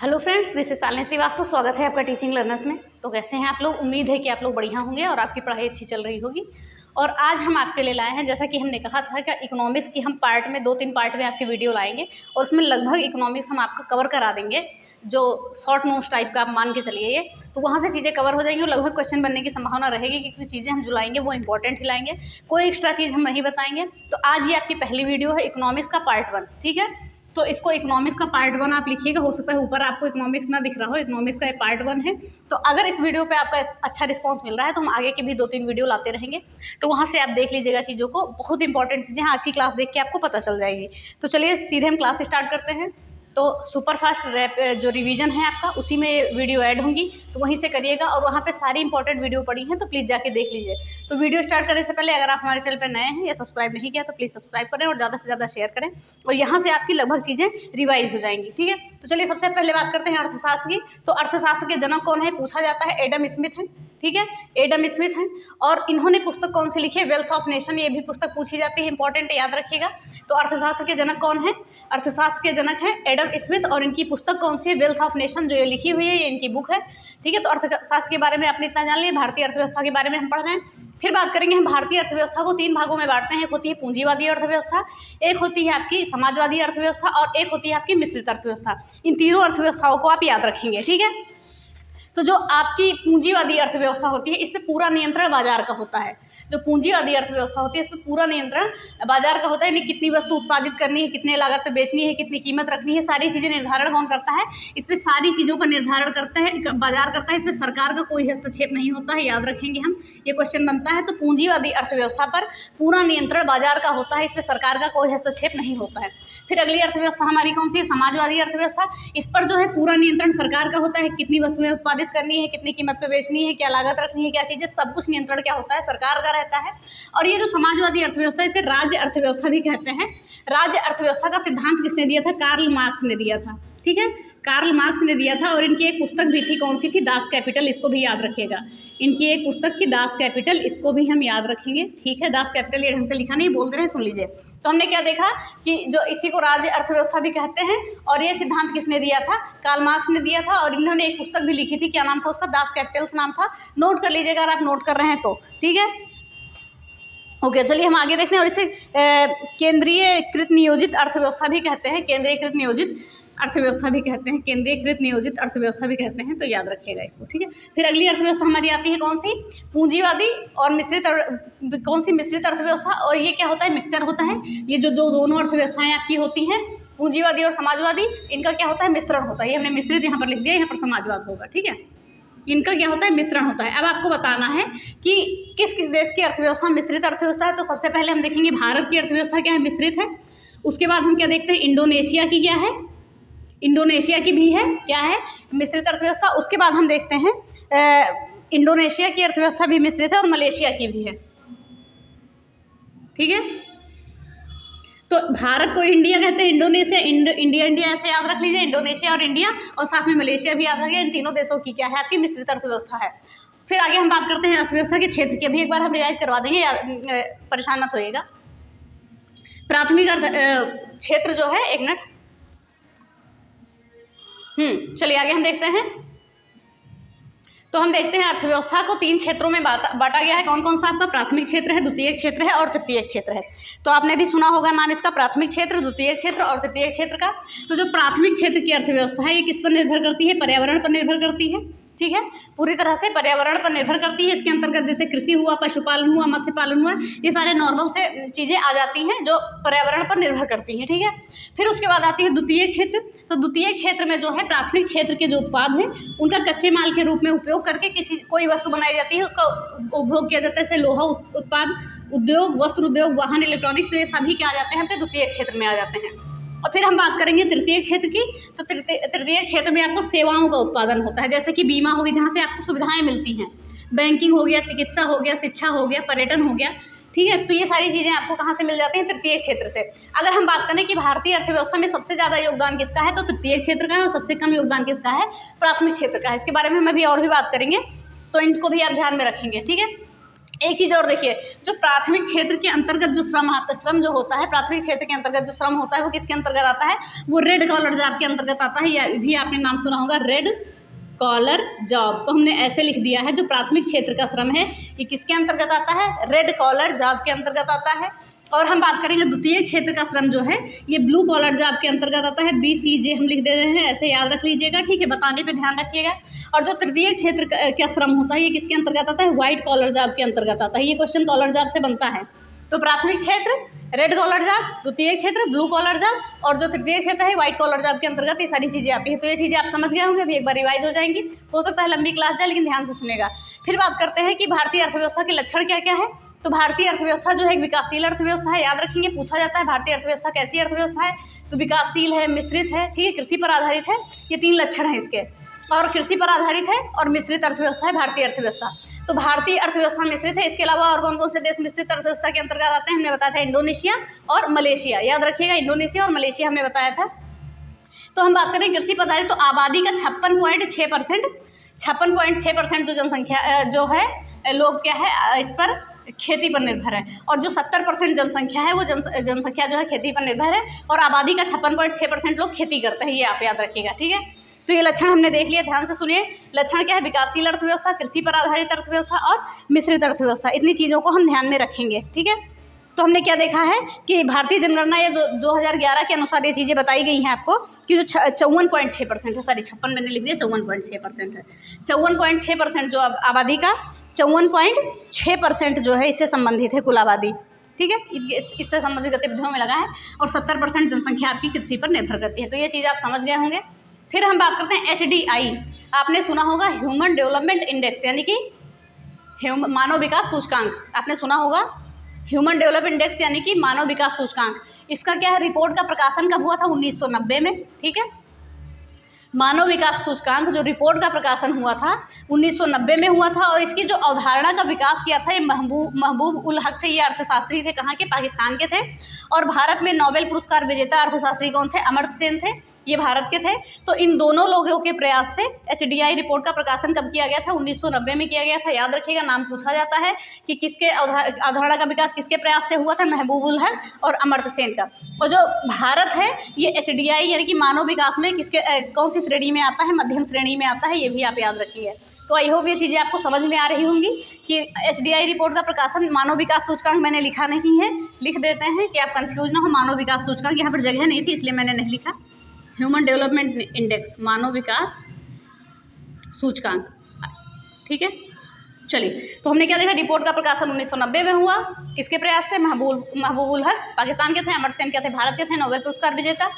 Hello friends, this is Shalini Srivastava. स्वागत है आपका टीचिंग लर्नर्स में। तो कैसे हैं आप लोग? उम्मीद है कि आप लोग बढ़िया होंगे और आपकी पढ़ाई अच्छी चल रही होगी। और आज हम आपके लिए लाए हैं, जैसा कि हमने कहा था कि इकोनॉमिक्स की हम पार्ट में 2-3 पार्ट में आपकी वीडियो लाएंगे और उसमें लगभग इकोनॉमिक्स हम आपको कवर करा देंगे, जो शॉर्ट नोट्स टाइप का आप मान के चलिए। ये तो वहाँ से चीज़ें कवर हो जाएंगी और लगभग क्वेश्चन बनने की संभावना रहेगी, क्योंकि चीज़ें हम जो लाएंगे वो इंपॉर्टेंट ही लाएंगे, कोई एक्स्ट्रा चीज़ हम नहीं बताएंगे। तो आज ये आपकी पहली वीडियो है इकोनॉमिक्स का पार्ट 1, ठीक है। तो इसको इकोनॉमिक्स का पार्ट 1 आप लिखिएगा। हो सकता है ऊपर आपको इकोनॉमिक्स ना दिख रहा हो, इकोनॉमिक्स का पार्ट 1 है। तो अगर इस वीडियो पे आपका अच्छा रिस्पांस मिल रहा है तो हम आगे की भी 2-3 वीडियो लाते रहेंगे। तो वहाँ से आप देख लीजिएगा चीज़ों को, बहुत इंपॉर्टेंट चीज़ें आज की क्लास देख के आपको पता चल जाएगी। तो चलिए सीधे हम क्लास स्टार्ट करते हैं। तो सुपर फास्ट रैप जो रिवीजन है आपका, उसी में वीडियो ऐड होंगी, तो वहीं से करिएगा। और वहाँ पे सारी इंपॉर्टेंट वीडियो पड़ी हैं, तो प्लीज़ जाके देख लीजिए। तो वीडियो स्टार्ट करने से पहले अगर आप हमारे चैनल पर नए हैं या सब्सक्राइब नहीं किया तो प्लीज़ सब्सक्राइब करें और ज़्यादा से ज़्यादा शेयर करें, और यहाँ से आपकी लगभग चीज़ें रिवाइज हो जाएंगी, ठीक है। तो चलिए सबसे पहले बात करते हैं अर्थशास्त्र की। तो अर्थशास्त्र के जनक कौन है पूछा जाता है, एडम स्मिथ है, ठीक है। एडम स्मिथ हैं और इन्होंने पुस्तक कौन सी लिखी है, वेल्थ ऑफ नेशन। ये भी पुस्तक पूछी जाती है, इंपॉर्टेंट, याद रखिएगा। तो अर्थशास्त्र के जनक कौन है? अर्थशास्त्र के जनक हैं एडम स्मिथ, और इनकी पुस्तक कौन सी है, वेल्थ ऑफ नेशन, जो ये लिखी हुई है, ये इनकी बुक है, ठीक है। तो अर्थशास्त्र के बारे में आपने इतना जान लिया। भारतीय अर्थव्यवस्था के बारे में हम पढ़ रहे हैं। फिर बात करेंगे हम भारतीय अर्थव्यवस्था को 3 भागों में बांटते हैं। एक होती है पूंजीवादी अर्थव्यवस्था, एक होती है आपकी समाजवादी अर्थव्यवस्था, और एक होती है आपकी मिश्रित अर्थव्यवस्था। इन तीनों अर्थव्यवस्थाओं को आप याद रखेंगे, ठीक है। तो जो आपकी पूंजीवादी अर्थव्यवस्था होती है, इस पे पूरा नियंत्रण बाजार का होता है। जो पूंजीवादी अर्थव्यवस्था होती है, इसमें पूरा नियंत्रण बाजार का होता है। यानी कितनी वस्तु उत्पादित करनी है, कितने लागत पे बेचनी है, कितनी कीमत रखनी है, सारी चीज़ें निर्धारण कौन करता है? इस पे सारी चीज़ों का निर्धारण करता है बाजार करता है। इसमें सरकार का कोई हस्तक्षेप नहीं होता है, याद रखेंगे हम, ये क्वेश्चन बनता है। तो पूंजीवादी अर्थव्यवस्था पर पूरा नियंत्रण बाजार का होता है, इसमें सरकार का कोई हस्तक्षेप नहीं होता है। फिर अगली अर्थव्यवस्था हमारी कौन सी है? समाजवादी अर्थव्यवस्था। इस पर जो है पूरा नियंत्रण सरकार का होता है, कितनी वस्तुएं उत्पादित करनी है, कितनी कीमत पे बेचनी है, क्या लागत रखनी है, क्या चीज़ें, सब कुछ नियंत्रण क्या होता है? सरकार का रहता है। और ये जो समाजवादी अर्थव्यवस्था, इसे राज्य अर्थव्यवस्था भी कहते हैं। राज्य अर्थव्यवस्था का सिद्धांत किसने दिया था? कार्ल मार्क्स ने दिया था, ठीक है। कार्ल मार्क्स ने दिया था, और इनकी एक पुस्तक भी थी, कौन सी थी? Das Kapital. इसको भी याद रखिएगा। इनकी एक पुस्तक थी दास कैपिटल, इसको भी हम याद रखेंगे, ठीक है। दास कैपिटल ये ढंग से लिखा नहीं, बोल दे रहे हैं, सुन लीजिए। तो हमने क्या देखा कि जो इसी को राज्य अर्थव्यवस्था भी कहते हैं, और ये सिद्धांत किसने दिया था? कार्ल मार्क्स ने दिया था। और इन्होंने एक पुस्तक भी लिखी थी, क्या नाम था उसका? दास कैपिटल नाम था। नोट कर लीजिएगा अगर आप नोट कर रहे हैं तो, ठीक है। ओके, चलिए हम आगे देखते हैं। और इसे केंद्रीयकृत नियोजित अर्थव्यवस्था भी कहते हैं, केंद्रीयकृत नियोजित अर्थव्यवस्था भी कहते हैं, केंद्रीयकृत नियोजित अर्थव्यवस्था भी कहते हैं। तो याद रखिएगा इसको, ठीक है। फिर अगली अर्थव्यवस्था हमारी आती है कौन सी? पूंजीवादी और मिश्रित। कौन सी? मिश्रित अर्थव्यवस्था। और ये क्या होता है? मिक्सचर होता है। ये जो दोनों अर्थव्यवस्थाएं आपकी होती हैं, पूंजीवादी और समाजवादी, इनका क्या होता है? मिश्रण होता है। ये हमने मिश्रित यहाँ पर लिख दिया, यहाँ पर समाजवाद होगा, ठीक है। इनका क्या होता है? मिश्रण होता है। अब आपको बताना है कि किस किस देश की अर्थव्यवस्था मिश्रित अर्थव्यवस्था है। तो सबसे पहले हम देखेंगे भारत की अर्थव्यवस्था क्या है? मिश्रित है। उसके बाद हम क्या देखते हैं? इंडोनेशिया की क्या है? इंडोनेशिया की भी है, क्या है? मिश्रित अर्थव्यवस्था। उसके बाद हम देखते हैं इंडोनेशिया की अर्थव्यवस्था भी मिश्रित है, और मलेशिया की भी है, ठीक है। तो भारत को इंडिया कहते हैं, इंडोनेशिया इंडिया ऐसे याद रख लीजिए, इंडोनेशिया और इंडिया, और साथ में मलेशिया भी याद रखिए। इन तीनों देशों की क्या है? आपकी मिश्रित अर्थव्यवस्था है। फिर आगे हम बात करते हैं अर्थव्यवस्था के क्षेत्र की। अभी एक बार हम रिवाइज करवा देंगे, परेशान मत होइएगा। प्राथमिक क्षेत्र जो है, एक मिनट, चलिए आगे हम देखते हैं। तो हम देखते हैं अर्थव्यवस्था को 3 क्षेत्रों में बांटा गया है। कौन कौन सा? आपका प्राथमिक क्षेत्र है, द्वितीयक क्षेत्र है, और तृतीयक क्षेत्र है। तो आपने भी सुना होगा नाम इसका, प्राथमिक क्षेत्र, द्वितीयक क्षेत्र और तृतीयक क्षेत्र का। तो जो प्राथमिक क्षेत्र की अर्थव्यवस्था है, ये किस पर निर्भर करती है? पर्यावरण पर निर्भर करती है, ठीक है। पूरी तरह से पर्यावरण पर निर्भर करती है। इसके अंतर्गत जैसे कृषि हुआ, पशुपालन हुआ, मत्स्य पालन हुआ, ये सारे नॉर्मल से चीज़ें आ जाती हैं जो पर्यावरण पर निर्भर करती हैं, ठीक है। फिर उसके बाद आती है द्वितीय क्षेत्र। तो द्वितीय क्षेत्र में जो है प्राथमिक क्षेत्र के जो उत्पाद हैं, उनका कच्चे माल के रूप में उपयोग करके कोई वस्तु बनाई जाती है, उसका उपभोग किया जाता है। जैसे लोहा उत्पाद, उद्योग, वस्त्र उद्योग, वाहन, इलेक्ट्रॉनिक, तो ये सभी क्या आ जाते हैं? आपके द्वितीय क्षेत्र में आ जाते हैं। और फिर हम बात करेंगे तृतीय क्षेत्र की। तो तृतीय क्षेत्र में आपको सेवाओं का उत्पादन होता है, जैसे कि बीमा होगी, जहाँ से आपको सुविधाएं मिलती हैं, बैंकिंग हो गया, चिकित्सा हो गया, शिक्षा हो गया, पर्यटन हो गया, ठीक है। तो ये सारी चीज़ें आपको कहाँ से मिल जाती हैं? तृतीय क्षेत्र से। अगर हम बात करें कि भारतीय अर्थव्यवस्था में सबसे ज़्यादा योगदान किसका है, तो तृतीय क्षेत्र का है, और सबसे कम योगदान किसका है? प्राथमिक क्षेत्र का है। इसके बारे में हम अभी और भी बात करेंगे, तो इनको भी आप ध्यान में रखेंगे, ठीक है। एक चीज़ और देखिए, जो प्राथमिक क्षेत्र के अंतर्गत जो श्रम जो होता है, प्राथमिक क्षेत्र के अंतर्गत जो श्रम होता है वो किसके अंतर्गत आता है, वो रेड कॉलर जॉब के अंतर्गत आता है। या भी आपने नाम सुना होगा, रेड कॉलर जॉब। तो हमने ऐसे लिख दिया है, जो प्राथमिक क्षेत्र का श्रम है ये किसके अंतर्गत आता है, रेड कॉलर जॉब के अंतर्गत आता है। और हम बात करेंगे द्वितीय क्षेत्र का श्रम जो है ये ब्लू कॉलर जॉब के अंतर्गत आता है। BCJ हम लिख दे रहे हैं, ऐसे याद रख लीजिएगा, ठीक है, बताने पे ध्यान रखिएगा। और जो तृतीय क्षेत्र का श्रम होता है ये किसके अंतर्गत आता है, व्हाइट कॉलर जॉब के अंतर्गत आता है। ये क्वेश्चन कॉलर जॉब से बनता है। तो प्राथमिक क्षेत्र रेड कॉलर जॉब, द्वितीय क्षेत्र ब्लू कॉलर जॉब, और जो तृतीय क्षेत्र है व्हाइट कॉलर जॉब के अंतर्गत ये सारी चीज़ें आती हैं। तो ये चीज़ें आप समझ गए होंगे, अभी एक बार रिवाइज हो जाएंगी। हो सकता है लंबी क्लास जाए, लेकिन ध्यान से सुनेगा। फिर बात करते हैं कि भारतीय अर्थव्यवस्था के लक्षण क्या क्या है। तो भारतीय अर्थव्यवस्था जो है एक विकासशील अर्थव्यवस्था है, याद रखेंगे, पूछा जाता है भारतीय अर्थव्यवस्था कैसी अर्थव्यवस्था है। तो विकासशील है, मिश्रित है, ठीक है, कृषि पर आधारित है, ये 3 लक्षण हैं इसके। और कृषि पर आधारित है और मिश्रित अर्थव्यवस्था है भारतीय अर्थव्यवस्था। तो भारतीय अर्थव्यवस्था मिश्रित है। इसके अलावा और कौन कौन से देश मिश्रित अर्थव्यवस्था के अंतर्गत आते हैं, हमने बताया था इंडोनेशिया और मलेशिया। याद रखिएगा, इंडोनेशिया और मलेशिया हमने बताया था। तो हम बात करें कृषि पर आधारित, तो आबादी का 56.6% जो जनसंख्या जो है लोग क्या है इस पर खेती पर निर्भर है। और जो 70% जनसंख्या है वो जनसंख्या जो है खेती पर निर्भर है। और आबादी का 56.6% लोग खेती करते हैं, ये आप याद रखिएगा, ठीक है। तो ये लक्षण हमने देख लिया, ध्यान से सुनिए। लक्षण क्या है, विकासशील अर्थव्यवस्था, कृषि पर आधारित अर्थव्यवस्था और मिश्रित अर्थव्यवस्था। इतनी चीज़ों को हम ध्यान में रखेंगे, ठीक है। तो हमने क्या देखा है कि भारतीय जनगणना या 2011 के अनुसार ये चीज़ें बताई गई हैं आपको कि जो 54.6% है, सॉरी 56 मैंने लिख दिया, 54.6% है। 54.6% जो आबादी का 54.6% जो है इससे संबंधित है कुल आबादी, ठीक है, इससे संबंधित गतिविधियों में लगा है। और 70% जनसंख्या आपकी कृषि पर निर्भर करती है। तो ये चीज़ आप समझ गए होंगे। फिर हम बात करते हैं HDI, आपने सुना होगा, ह्यूमन डेवलपमेंट इंडेक्स, यानी कि मानव विकास सूचकांक। आपने सुना होगा ह्यूमन डेवलपमेंट इंडेक्स यानी कि मानव विकास सूचकांक। इसका क्या है, रिपोर्ट का प्रकाशन कब हुआ था, 1990 में, ठीक है। मानव विकास सूचकांक जो रिपोर्ट का प्रकाशन हुआ था 1990 में हुआ था। और इसकी जो अवधारणा का विकास किया था ये महबूब उल हक थे, ये अर्थशास्त्री थे, कहाँ के, पाकिस्तान के थे। और भारत में नोबेल पुरस्कार विजेता अर्थशास्त्री कौन थे, अमर्त्य सेन थे, ये भारत के थे। तो इन दोनों लोगों के प्रयास से HDI रिपोर्ट का प्रकाशन कब किया गया था, 1990 में किया गया था। याद रखिएगा, नाम पूछा जाता है कि किसके अवधारणा का विकास किसके प्रयास से हुआ था, महबूब उल हक और अमर्त्य सेन का। और जो भारत है ये HDI यानी कि मानव विकास में किसके कौन सी श्रेणी में आता है, मध्यम श्रेणी में आता है, ये भी आप याद रखिए। तो आई होप ये चीज़ें आपको समझ में आ रही होंगी कि HDI रिपोर्ट का प्रकाशन, मानव विकास सूचकांक मैंने लिखा नहीं है, लिख देते हैं कि आप कंफ्यूज ना हो। मानव विकास सूचकांक यहाँ पर जगह नहीं थी इसलिए मैंने नहीं लिखा। ह्यूमन डेवलपमेंट इंडेक्स, मानव विकास सूचकांक, ठीक है। चलिए, तो हमने क्या देखा, रिपोर्ट का प्रकाशन 1990 में हुआ, किसके प्रयास से, महबूब उल हक पाकिस्तान के थे, अमर्त्य सेन क्या थे, भारत के थे, नोबेल पुरस्कार विजेता।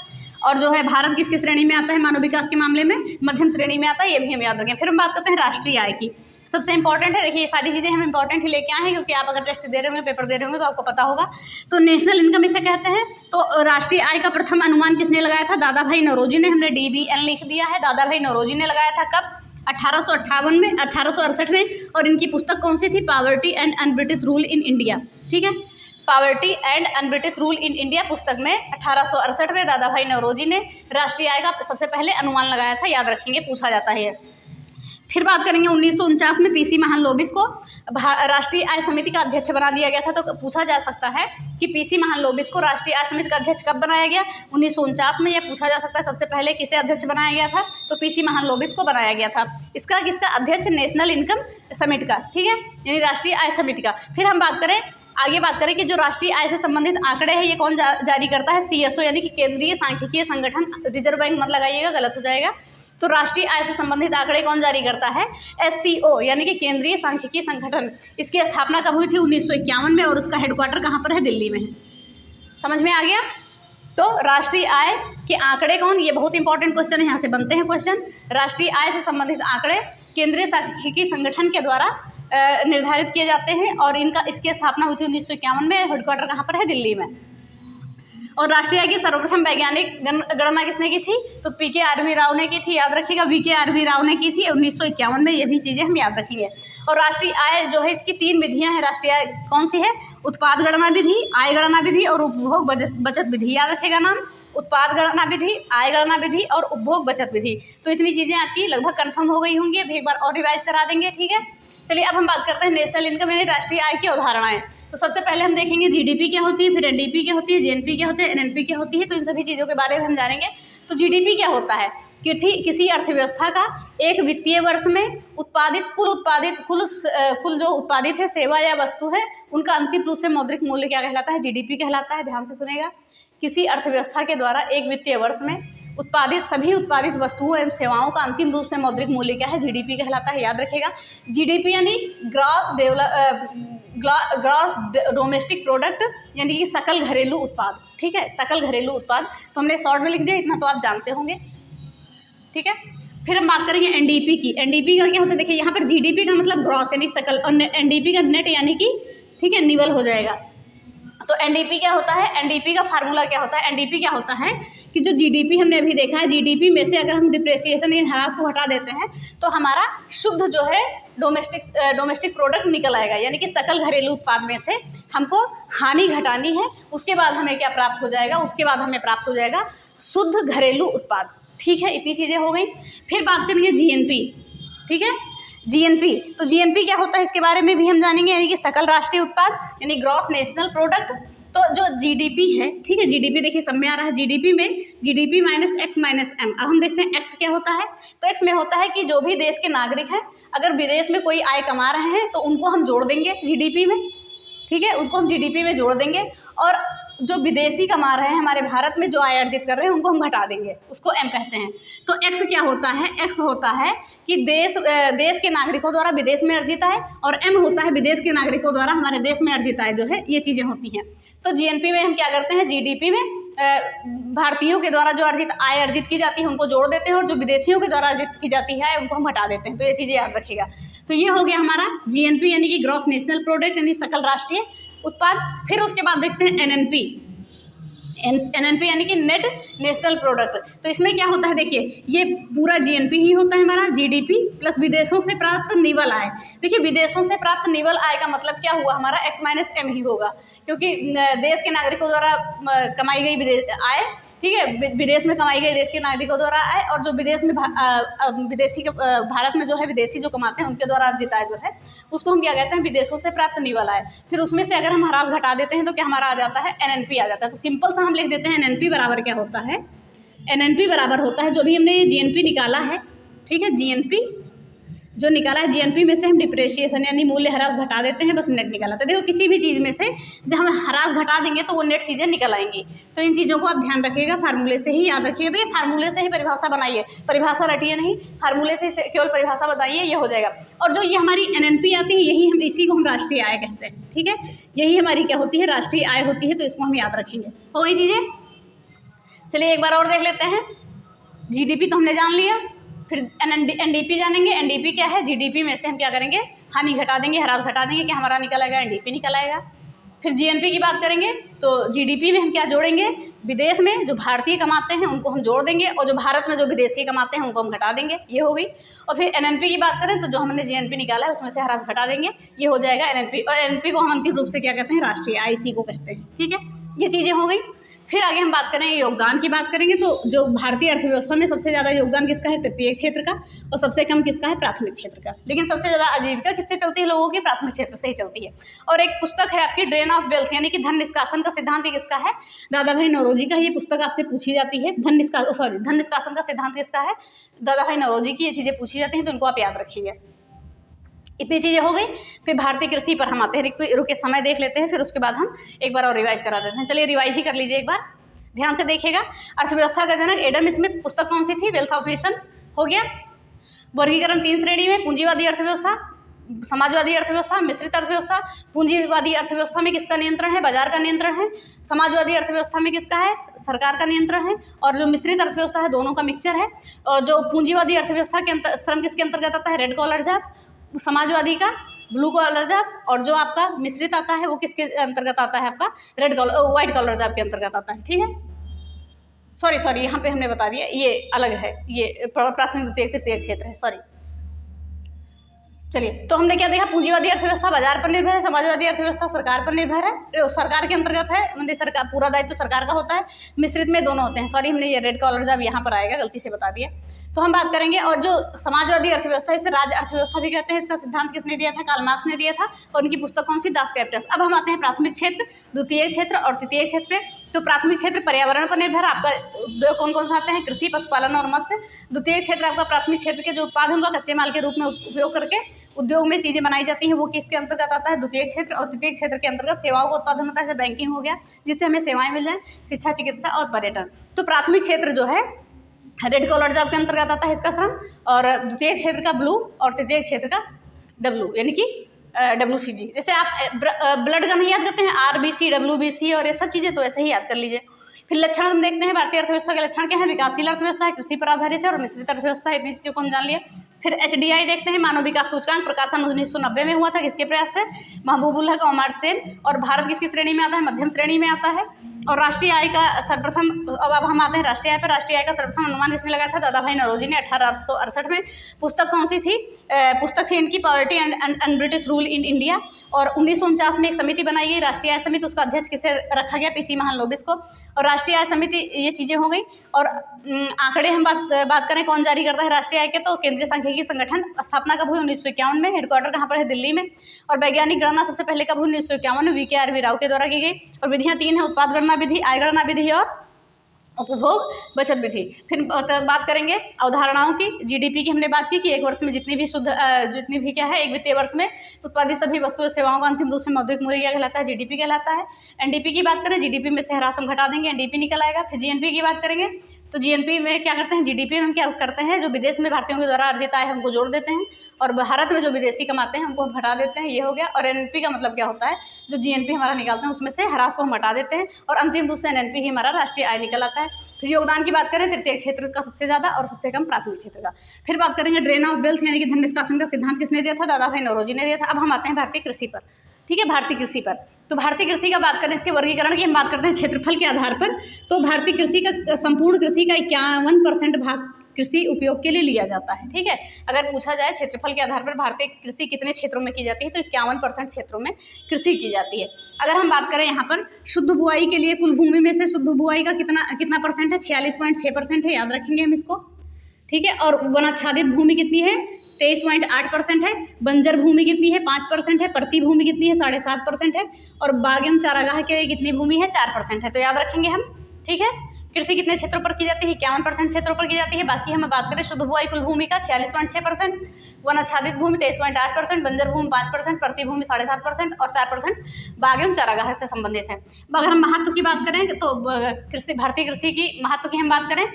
और जो है भारत किसकी श्रेणी में आता है मानव विकास के मामले में, मध्यम श्रेणी में आता है, ये भी हम याद रखें। फिर हम बात करते हैं राष्ट्रीय आय की, सबसे इंपॉर्टेंट है। देखिए ये सारी चीज़ें हम इंपॉर्टेंट ही लेके आए हैं, क्योंकि आप अगर टेस्ट दे रहे होंगे, पेपर दे रहे होंगे तो आपको पता होगा। तो नेशनल इनकम इसे कहते हैं। तो राष्ट्रीय आय का प्रथम अनुमान किसने लगाया था, दादा भाई नौरोजी ने। हमने DBN लिख दिया है, दादा भाई नौरोजी ने लगाया था। कब, 1858 में, 1868 में। और इनकी पुस्तक कौन सी थी, poverty and un-British rule in India, ठीक है। Poverty and un-British rule in India पुस्तक में 1868 में दादा भाई नौरोजी ने राष्ट्रीय आय का सबसे पहले अनुमान लगाया था, याद रखेंगे, पूछा जाता है। फिर बात करेंगे 1949 में PC महालनोबिस को राष्ट्रीय आय समिति का अध्यक्ष बना दिया गया था। तो पूछा जा सकता है कि PC महालनोबिस को राष्ट्रीय आय समिति का अध्यक्ष कब बनाया गया, 1949 में। यह पूछा जा सकता है सबसे पहले किसे अध्यक्ष बनाया गया था, तो PC महालनोबिस को बनाया गया था। इसका किसका अध्यक्ष, नेशनल इनकम समिट का, ठीक है, यानी राष्ट्रीय आय समिति का। फिर हम आगे बात करें कि जो राष्ट्रीय आय से संबंधित आंकड़े हैं ये कौन जारी करता है, CSO यानी कि केंद्रीय सांख्यिकीय संगठन। रिजर्व बैंक मत लगाइएगा, गलत हो जाएगा। तो राष्ट्रीय आय से संबंधित आंकड़े कौन जारी करता है, SCO यानी कि केंद्रीय सांख्यिकीय संगठन। इसकी स्थापना कब हुई थी, 1951 में। और उसका हेडक्वार्टर कहाँ पर है, दिल्ली में है। समझ में आ गया। तो राष्ट्रीय आय के आंकड़े कौन, ये बहुत इंपॉर्टेंट क्वेश्चन है, यहाँ से बनते हैं क्वेश्चन। राष्ट्रीय आय से संबंधित आंकड़े केंद्रीय सांख्यिकीय संगठन के द्वारा निर्धारित किए जाते हैं। और इसकी स्थापना हुई थी 1951 में। हेडक्वार्टर कहाँ पर है, दिल्ली में। और राष्ट्रीय आय की सर्वप्रथम वैज्ञानिक गणना किसने की थी, तो PKRV राव ने की थी, याद रखिएगा, VKRV राव ने की थी 1951 में। ये भी चीज़ें हम याद रखेंगे। और राष्ट्रीय आय जो है इसकी 3 विधियां हैं। राष्ट्रीय आय कौन सी है, उत्पाद गणना विधि, आय गणना विधि और उपभोग बचत विधि। याद रखेगा नाम, उत्पाद गणना विधि, आय गणना विधि और उपभोग बचत विधि। तो इतनी चीज़ें आपकी लगभग कन्फर्म हो गई होंगी। अभी एक बार और रिवाइज करा देंगे, ठीक है। चलिए अब हम बात करते हैं नेशनल इनकम यानी राष्ट्रीय आय की अवधारणाएं। तो सबसे पहले हम देखेंगे जीडीपी क्या होती है, फिर एनडीपी क्या होती है, जीएनपी क्या होती है, एनएनपी क्या होती है। तो इन सभी चीज़ों के बारे में हम जानेंगे। तो जीडीपी क्या होता है, किसी अर्थव्यवस्था का एक वित्तीय वर्ष में कुल जो उत्पादित है सेवा या वस्तु है उनका अंतिम रूप से मौद्रिक मूल्य क्या कहलाता है, जीडीपी कहलाता है। ध्यान से सुनेगा, किसी अर्थव्यवस्था के द्वारा एक वित्तीय वर्ष में सभी उत्पादित वस्तुओं एवं सेवाओं का अंतिम रूप से मौद्रिक मूल्य क्या है, जीडीपी कहलाता है। याद रखेगा, जीडीपी यानी ग्रॉस डोमेस्टिक प्रोडक्ट यानी कि सकल घरेलू उत्पाद। ठीक है, सकल घरेलू उत्पाद। तो हमने शॉर्ट में लिख दिया, इतना तो आप जानते होंगे। ठीक है, फिर हम बात करेंगे एनडीपी की। एनडीपी का क्या होता है, देखिए यहाँ पर जीडीपी का मतलब ग्रॉस यानी सकल और एनडीपी का नेट यानी कि ठीक है निवल हो जाएगा। तो एनडीपी क्या होता है, एनडीपी का फार्मूला क्या होता है, एनडीपी क्या होता है कि जो जीडीपी हमने अभी देखा है, जीडीपी में से अगर हम डिप्रेशिएशन या ह्रास को हटा देते हैं तो हमारा शुद्ध जो है डोमेस्टिक प्रोडक्ट निकल आएगा। यानी कि सकल घरेलू उत्पाद में से हमको हानि घटानी है, उसके बाद हमें क्या प्राप्त हो जाएगा, उसके बाद हमें प्राप्त हो जाएगा शुद्ध घरेलू उत्पाद। ठीक है, इतनी चीज़ें हो गई। फिर बात करेंगे जीएनपी। ठीक है, जीएनपी। तो जीएनपी क्या होता है इसके बारे में भी हम जानेंगे, यानी कि सकल राष्ट्रीय उत्पाद यानी ग्रॉस नेशनल प्रोडक्ट। तो जो जीडीपी है, ठीक है, जीडीपी देखिए सब में आ रहा है, जीडीपी में GDP minus X minus M. अब हम देखते हैं एक्स क्या होता है। तो एक्स में होता है कि जो भी देश के नागरिक हैं अगर विदेश में कोई आय कमा रहे हैं तो उनको हम जोड़ देंगे जीडीपी में। ठीक है, उनको हम जीडीपी में जोड़ देंगे, और जो विदेशी कमा रहे हैं हमारे भारत में जो आय अर्जित कर रहे हैं उनको हम घटा देंगे, उसको एम कहते हैं। तो एक्स क्या होता है, एक्स होता है कि देश के नागरिकों द्वारा विदेश में अर्जित आय, और एम होता है विदेश के नागरिकों द्वारा हमारे देश में अर्जित आय जो है, ये चीज़ें होती हैं। तो जीएनपी में हम क्या करते हैं, जीडीपी में भारतीयों के द्वारा जो आय अर्जित की जाती है उनको जोड़ देते हैं, और जो विदेशियों के द्वारा अर्जित की जाती है उनको हम हटा देते हैं। तो ये चीज़ें याद रखिएगा। तो ये हो गया हमारा जीएनपी यानी कि ग्रॉस नेशनल प्रोडक्ट यानी सकल राष्ट्रीय उत्पाद। फिर उसके बाद देखते हैं एनएनपी। एनएनपी यानी कि नेट नेशनल प्रोडक्ट। तो इसमें क्या होता है, देखिए ये पूरा जीएनपी ही होता है हमारा, जीडीपी प्लस विदेशों से प्राप्त निवल आय। देखिए विदेशों से प्राप्त निवल आय का मतलब क्या हुआ, हमारा एक्स माइनस एम ही होगा, क्योंकि देश के नागरिकों द्वारा कमाई गई आय, ठीक है, विदेश में कमाई गई देश के नागरिकों द्वारा आय, और जो विदेश में भारत में जो है विदेशी जो कमाते हैं उनके द्वारा अर्जित आय जो है उसको हम क्या कहते हैं, विदेशों से प्राप्त निवल आय। फिर उसमें से अगर हम ह्रास घटा देते हैं तो क्या हमारा आ जाता है, एनएनपी आ जाता है। तो सिंपल सा हम लिख देते हैं एनएनपी बराबर क्या होता है, एनएनपी बराबर होता है जो भी हमने ये जीएनपी निकाला है, ठीक है, जीएनपी जो निकाला है, जीएनपी में से हम डिप्रेशिएशन यानी मूल्य ह्रास घटा देते हैं, बस नेट निकाला था। देखो किसी भी चीज़ में से जब हम ह्रास घटा देंगे तो वो नेट चीज़ें निकल आएंगी। तो इन चीज़ों को आप ध्यान रखिएगा, फार्मूले से ही याद रखिएगा। देखिए फार्मूले से ही परिभाषा बनाइए, परिभाषा रटिए नहीं, फार्मूले से केवल परिभाषा बताइए, ये हो जाएगा। और जो ये हमारी एनएनपी आती है यही हम इसी को हम राष्ट्रीय आय कहते हैं। ठीक है, यही हमारी क्या होती है, राष्ट्रीय आय होती है। तो इसको हम याद रखेंगे। हो गई चीज़ें। चलिए एक बार और देख लेते हैं। जीडीपी तो हमने जान लिया, फिर एनडीपी जानेंगे। एनडीपी क्या है, जीडीपी में से हम क्या करेंगे, हानि घटा देंगे, ह्रास घटा देंगे, क्या हमारा निकल आएगा, एनडीपी निकल आएगा। फिर जीएनपी की बात करेंगे तो जीडीपी में हम क्या जोड़ेंगे, विदेश में जो भारतीय कमाते हैं उनको हम जोड़ देंगे, और जो भारत में जो विदेशी कमाते हैं उनको हम घटा देंगे, ये हो गई। और फिर एनएनपी की बात करें तो जो हमने जीएनपी निकाला है उसमें से ह्रास घटा देंगे, ये हो जाएगा एनएनपी। और एनएनपी को हम अंतिम रूप से क्या कहते हैं, राष्ट्रीय आय इसी को कहते हैं। ठीक है, ये चीज़ें हो गई। फिर आगे हम बात करेंगे योगदान की बात करेंगे। तो जो भारतीय अर्थव्यवस्था में सबसे ज़्यादा योगदान किसका है, तृतीय क्षेत्र का, और सबसे कम किसका है, प्राथमिक क्षेत्र का। लेकिन सबसे ज़्यादा आजीविका किससे चलती है लोगों की, प्राथमिक क्षेत्र से ही चलती है। और एक पुस्तक है आपकी ड्रेन ऑफ वेल्थ यानी कि धन निष्कासन का सिद्धांत, किसका है, दादा भाई नौरोजी का। ये पुस्तक आपसे पूछी जाती है। धन निष्कासन का सिद्धांत किसका है, दादा भाई नौरोजी की। ये चीज़ें पूछी जाती हैं तो इनको आप याद रखिएगा। इतनी चीज़ें हो गई। फिर भारतीय कृषि पर हम आते हैं, रुके समय देख लेते हैं, फिर उसके बाद हम एक बार और रिवाइज करा देते हैं। चलिए रिवाइज ही कर लीजिए एक बार, ध्यान से देखिएगा। अर्थव्यवस्था का जनक एडम स्मिथ, पुस्तक कौन सी थी, वेल्थ ऑफ नेशन, हो गया। वर्गीकरण 3 श्रेणी में, पूंजीवादी अर्थव्यवस्था, समाजवादी अर्थव्यवस्था, मिश्रित अर्थव्यवस्था। पूंजीवादी अर्थव्यवस्था में किसका नियंत्रण है, बाजार का नियंत्रण है। समाजवादी अर्थव्यवस्था में किसका है, सरकार का नियंत्रण है। और जो मिश्रित अर्थव्यवस्था है दोनों का मिक्सचर है। और जो पूंजीवादी अर्थव्यवस्था के श्रम किसके अंतर्गत आता है, रेड कॉलर जॉब, समाजवादी का ब्लू कॉलर जॉब, और जो आपका मिश्रित आता है वो किसके अंतर्गत आता है, आपका व्हाइट कॉलर जॉब के अंतर्गत आता है। ठीक है, सॉरी यहाँ पे हमने बता दिया, ये अलग है, ये प्राथमिक द्वितीयक तृतीयक क्षेत्र है, सॉरी। चलिए, तो हमने क्या देखा, पूंजीवादी अर्थव्यवस्था बाजार पर निर्भर है, समाजवादी अर्थव्यवस्था सरकार पर निर्भर है, सरकार के अंतर्गत है, मतलब सरकार पूरा दायित्व तो सरकार का होता है। मिश्रित में दोनों होते हैं, सॉरी हमने ये रेड कॉलर जॉब यहाँ पर आएगा, गलती से बता दिया। तो हम बात करेंगे। और जो समाजवादी अर्थव्यवस्था, इसे राज्य अर्थव्यवस्था भी कहते हैं, इसका सिद्धांत किसने दिया था? कार्ल मार्क्स ने दिया था। और उनकी पुस्तक कौन सी? Das Kapital. अब हम आते हैं प्राथमिक क्षेत्र, द्वितीय क्षेत्र और तृतीय क्षेत्र पे। तो प्राथमिक क्षेत्र पर्यावरण पर निर्भर, आपका उद्योग कौन कौन सा आते हैं? कृषि, पशुपालन और मत्स्य। द्वितीय क्षेत्र आपका प्राथमिक क्षेत्र के जो उत्पाद हैं उनका कच्चे माल के रूप में उपयोग करके उद्योग में चीजें बनाई जाती हैं, वो किसके अंतर्गत आता है? द्वितीय क्षेत्र। और तृतीय क्षेत्र के अंतर्गत सेवाओं का उत्पादन होता है, जैसे बैंकिंग हो गया, जिससे हमें सेवाएं मिल जाए, शिक्षा, चिकित्सा और पर्यटन। तो प्राथमिक क्षेत्र जो है रेड कॉलर जॉब के अंतर्गत आता है इसका श्रम, और द्वितीय क्षेत्र का ब्लू और तृतीय क्षेत्र का डब्लू, यानी कि WCG। जैसे आप ब्लड का नहीं याद करते हैं, RBC, WBC और ये सब चीज़ें, तो ऐसे ही याद कर लीजिए। फिर लक्षण हम देखते हैं, भारतीय अर्थव्यवस्था के लक्षण क्या है? विकासशील अर्थव्यवस्था है, कृषि पर आधारित है और मिश्रित अर्थव्यवस्था है। इतनी चीज़ों को हम जान लिया। फिर HDI देखते हैं, मानव विकास सूचकांक, प्रकाशन 1990 में हुआ था, किसके प्रयास से? महबूबुल हक अमर्त्य सेन। और भारत किसकी श्रेणी में आता है? मध्यम श्रेणी में आता है। और राष्ट्रीय आय का सर्वप्रथम, अब हम आते हैं राष्ट्रीय आय पर। राष्ट्रीय आय का सर्वप्रथम अनुमान जिसने लगाया था? दादा भाई नौरोजी ने 1868 में। पुस्तक कौन सी थी? पुस्तक थी इनकी poverty and British rule in India. और 1949 में एक समिति बनाई गई, राष्ट्रीय आय समिति, उसका अध्यक्ष किसे रखा गया? PC महालनोबिस को। और राष्ट्रीय आय समिति, ये चीज़ें हो गई। और आंकड़े हम बात करें कौन जारी करता है राष्ट्रीय आय के, तो केंद्रीय सांख्यिकी संगठन। स्थापना कब हुई? 1951 में। हेडक्वार्टर कहाँ पर है? दिल्ली में। और वैज्ञानिक गणना सबसे पहले कब हुई? 1951 में, VKRV राव के द्वारा की गई। और विधियाँ 3 है, उत्पाद गणना विधि, आय गणना विधि और उपभोग बचत विधि। फिर बात करेंगे अवधारणाओं की। GDP की हमने बात की कि एक वर्ष में जितनी भी क्या है, एक वित्तीय वर्ष में उत्पादित सभी वस्तुओं सेवाओं का अंतिम रूप से मौद्रिक मूल्य क्या कहलाता है? GDP कहलाता है। NDP की बात करें, GDP में से ह्रास हम घटा देंगे, NDP निकल आएगा। फिर GNP की बात करेंगे, तो GNP में क्या करते हैं? GDP में हम क्या करते हैं? जो विदेश में भारतीयों के द्वारा अर्जित आय हमको जोड़ देते हैं, और भारत में जो विदेशी कमाते हैं उनको हम हटा देते हैं, ये हो गया। और NNP का मतलब क्या होता है? जो GNP हमारा निकालते हैं उसमें से ह्रास को हम हटा देते हैं, और अंतिम रूप से NNP ही हमारा राष्ट्रीय आय निकल आता है। फिर योगदान की बात करें, तृतीय क्षेत्र का सबसे ज्यादा और सबसे कम प्राथमिक क्षेत्र का। फिर बात करेंगे ड्रेन ऑफ वेल्थ, यानी कि धन निष्कासन का सिद्धांत किसने दिया था? दादा भाई नौरोजी ने दिया था। अब हम आते हैं भारतीय कृषि पर। ठीक है, भारतीय कृषि पर। तो भारतीय कृषि का बात करें, इसके वर्गीकरण की हम बात करते हैं क्षेत्रफल के आधार पर। तो भारतीय कृषि का, संपूर्ण कृषि का 51% भाग कृषि उपयोग के लिए लिया जाता है। ठीक है, अगर पूछा जाए क्षेत्रफल के आधार पर भारतीय कृषि कितने क्षेत्रों में की जाती है, तो 51% क्षेत्रों में कृषि की जाती है। अगर हम बात करें यहाँ पर शुद्ध बुआई के लिए, कुल भूमि में से शुद्ध बुआई का कितना परसेंट है? 46.6% है, याद रखेंगे हम इसको। ठीक है, और वनाच्छादित भूमि कितनी है? 23.8% है। बंजर भूमि कितनी है? 5% है। प्रति भूमि कितनी है? 7.5% है। और बाग एवं चारागाह के लिए कितनी भूमि है? 4% है। तो याद रखेंगे हम। ठीक है, कृषि कितने क्षेत्रों पर की जाती है? 51% क्षेत्रों पर की जाती है। बाकी हम बात करें शुद्ध बुआई कुल भूमि का 46.6%, वनाच्छादित भूमि 23.8%, बंजर भूमि 5%, प्रति भूमि 7.5% और 4% बाग एवं चारागाह से संबंधित है। अगर हम महत्व की बात करें, तो भारतीय कृषि की महत्व की हम बात करें,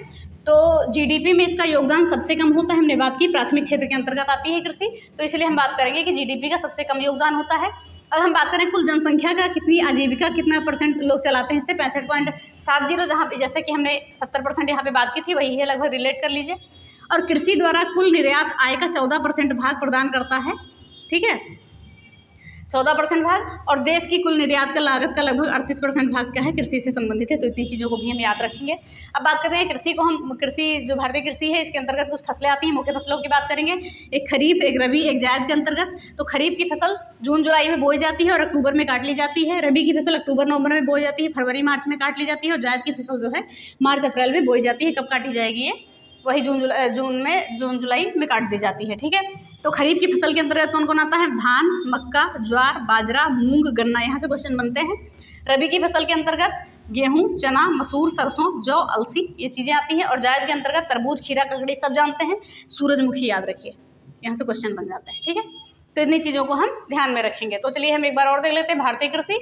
तो GDP में इसका योगदान सबसे कम होता है। हमने बात की प्राथमिक क्षेत्र के अंतर्गत आती है कृषि, तो इसलिए हम बात करेंगे कि GDP का सबसे कम योगदान होता है। अगर हम बात करें कुल जनसंख्या का, कितनी आजीविका कितना % लोग चलाते हैं, इससे 65.70, जहाँ पे जैसे कि हमने 70% यहाँ पे बात की थी, वही है, लगभग रिलेट कर लीजिए। और कृषि द्वारा कुल निर्यात आय का 14% भाग प्रदान करता है। ठीक है, 14% भाग। और देश की कुल निर्यात का लागत का लगभग 38% भाग क्या है? कृषि से संबंधित है। तो इतनी चीज़ों को भी हम याद रखेंगे। अब बात करते हैं कृषि को। हम कृषि, जो भारतीय कृषि है, इसके अंतर्गत कुछ फसलें आती हैं। मुख्य फसलों की बात करेंगे, एक खरीफ, एक रबी, एक जायद के अंतर्गत। तो खरीफ की फसल जून जुलाई में बोई जाती है और अक्टूबर में काट ली जाती है। रबी की फसल अक्टूबर नवंबर में बोई जाती है, फरवरी मार्च में काट ली जाती है। और जायद की फसल जो है मार्च अप्रैल में बोई जाती है। कब काटी जाएगी? ये वही जून जुलाई में काट दी जाती है। ठीक है, तो खरीफ की फसल के अंतर्गत कौन कौन आता है? धान, मक्का, ज्वार, बाजरा, मूंग, गन्ना, यहाँ से क्वेश्चन बनते हैं। रबी की फसल के अंतर्गत गेहूं, चना, मसूर, सरसों, जौ, अलसी, ये चीज़ें आती हैं। और जायद के अंतर्गत तरबूज, खीरा, ककड़ी सब जानते हैं। सूरजमुखी याद रखिए, यहाँ से क्वेश्चन बन जाता है। ठीक है, तो इतनी चीज़ों को हम ध्यान में रखेंगे। तो चलिए हम एक बार और देख लेते हैं। भारतीय कृषि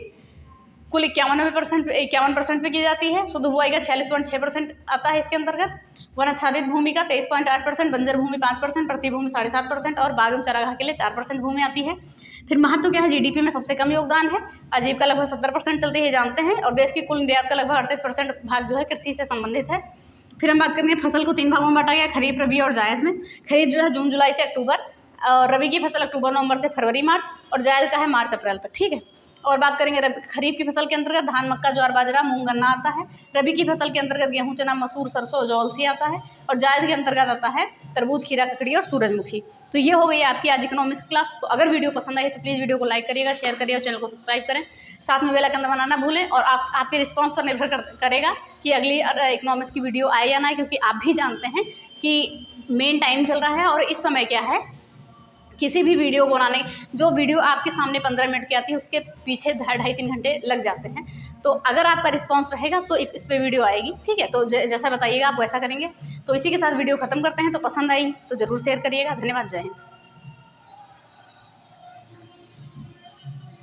कुल 51% पे की जाती है। शुद्ध बुआई का 46.6% आता है इसके अंतर्गत। वनाच्छादित भूमि का 23.8%, बंजर भूमि 5%, प्रति भूमि 7.5% और बाग एवं चारागाह के लिए 4% भूमि आती है। फिर महत्व क्या है? GDP में सबसे कम योगदान है। आजीविका लगभग 70% चलती है, जानते हैं। और देश की कुल निर्यात का लगभग 38% भाग जो है कृषि से संबंधित है। फिर हम बात करेंगे फसल को 3 भागों में बांटा गया, खरीफ, रबी और जायद में। खरीफ जो है जून जुलाई से अक्टूबर, और रबी की फसल अक्टूबर नवंबर से फरवरी मार्च, और जायद का है मार्च अप्रैल तक। ठीक है, और बात करेंगे खरीफ की फसल के अंतर्गत धान, मक्का, ज्वार, बाजरा, मूंग, गन्ना आता है। रबी की फसल के अंतर्गत गेहूं, चना, मसूर, सरसों, जौ, अलसी आता है। और जायद के अंतर्गत आता है तरबूज, खीरा, ककड़ी और सूरजमुखी। तो ये हो गई आपकी आज इकोनॉमिक्स क्लास। तो अगर वीडियो पसंद आई तो प्लीज़ वीडियो को लाइक करिएगा, शेयर करिएगा और चैनल को सब्सक्राइब करें, साथ में बेल आइकन दबाना ना भूलें। और आपके रिस्पॉन्स पर निर्भर करेगा कि अगली इकोनॉमिक्स की वीडियो आए या ना, क्योंकि आप भी जानते हैं कि मेन टाइम चल रहा है और इस समय क्या है, किसी भी वीडियो को बनाने, जो वीडियो आपके सामने 15 मिनट की आती है उसके पीछे 2.5-3 घंटे लग जाते हैं। तो अगर आपका रिस्पांस रहेगा तो इस पे वीडियो आएगी, ठीक है। तो जैसा बताइएगा आप वैसा करेंगे। तो इसी के साथ वीडियो ख़त्म करते हैं। तो पसंद आई तो ज़रूर शेयर करिएगा। धन्यवाद, जय हिंद।